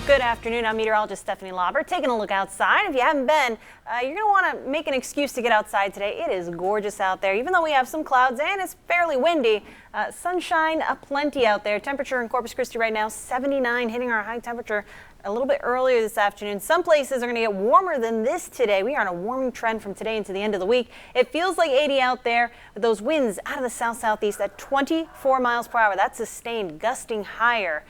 Good afternoon. I'm meteorologist Stefanie Lauber taking a look outside. If you haven't been, you're going to want to make an excuse to get outside today. It is gorgeous out there, even though we have some clouds and it's fairly windy. Sunshine aplenty out there. Temperature in Corpus Christi right now, 79, hitting our high temperature a little bit earlier this afternoon. Some places are going to get warmer than this today. We are on a warming trend from today into the end of the week. It feels like 80 out there with those winds out of the south-southeast at 24 miles per hour. That's sustained, gusting higher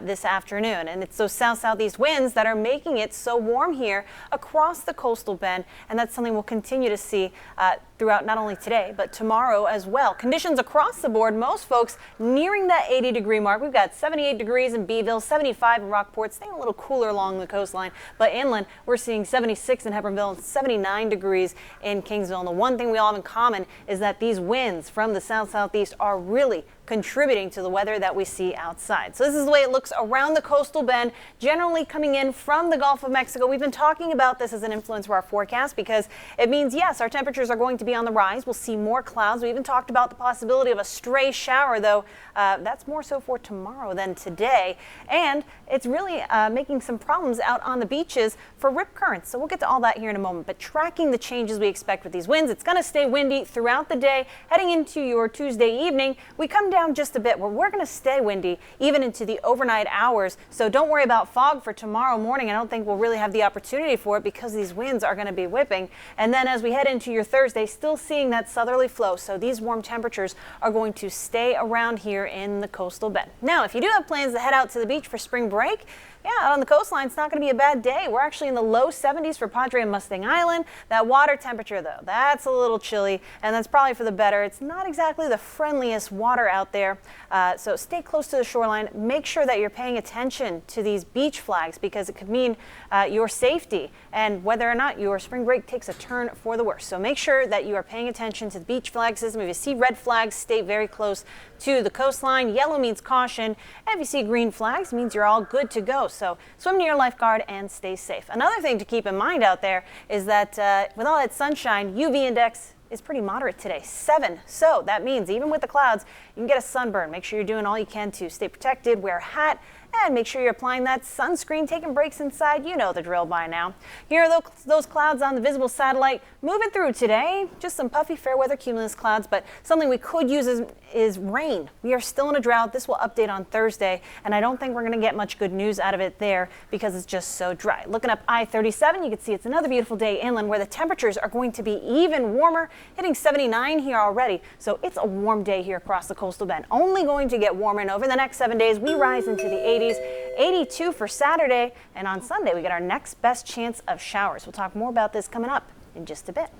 this afternoon. And it's those south-southeast winds that are making it so warm here across the coastal bend. And that's something we'll continue to see throughout not only today, but tomorrow as well. Conditions across the board, most folks nearing that 80-degree mark. We've got 78 degrees in Beeville, 75 in Rockport, staying a little cooler along the coastline. But inland, we're seeing 76 in Hebbronville and 79 degrees in Kingsville. And the one thing we all have in common is that these winds from the south-southeast are really contributing to the weather that we see outside. So this is the way it looks around the coastal bend, generally coming in from the Gulf of Mexico. We've been talking about this as an influence for our forecast because it means, yes, our temperatures are going to be on the rise. We'll see more clouds. We even talked about the possibility of a stray shower, though that's more so for tomorrow than today. And it's really making some problems out on the beaches for rip currents. So we'll get to all that here in a moment. But tracking the changes we expect with these winds, it's going to stay windy throughout the day. Heading into your Tuesday evening, we come down just a bit where we're going to stay windy even into the overnight hours. So don't worry about fog for tomorrow morning. I don't think we'll really have the opportunity for it because these winds are going to be whipping. And then as we head into your Thursday, still seeing that southerly flow. So these warm temperatures are going to stay around here in the coastal bend. Now, if you do have plans to head out to the beach for spring break, yeah, out on the coastline, it's not going to be a bad day. We're actually in the low 70s for Padre and Mustang Island. That water temperature, though, that's a little chilly, and that's probably for the better. It's not exactly the friendliest water out there, so stay close to the shoreline. Make sure that you're paying attention to these beach flags because it could mean your safety and whether or not your spring break takes a turn for the worse. So make sure that you are paying attention to the beach flag system. If you see red flags, stay very close to the coastline. Yellow means caution, and if you see green flags, it means you're all good to go. So swim near your lifeguard and stay safe. Another thing to keep in mind out there is that with all that sunshine, UV index is pretty moderate today, 7. So that means even with the clouds, you can get a sunburn. Make sure you're doing all you can to stay protected, wear a hat, and make sure you're applying that sunscreen, taking breaks inside. You know the drill by now. Here are those clouds on the visible satellite moving through today. Just some puffy fair weather cumulus clouds, but something we could use is rain. We are still in a drought. This will update on Thursday, and I don't think we're going to get much good news out of it there because it's just so dry. Looking up I-37, you can see it's another beautiful day inland where the temperatures are going to be even warmer, hitting 79 here already. So it's a warm day here across the coastal bend. Only going to get warmer, and over the next 7 days, we rise into the 80s. 82 for Saturday, and on Sunday we get our next best chance of showers. We'll talk more about this coming up in just a bit.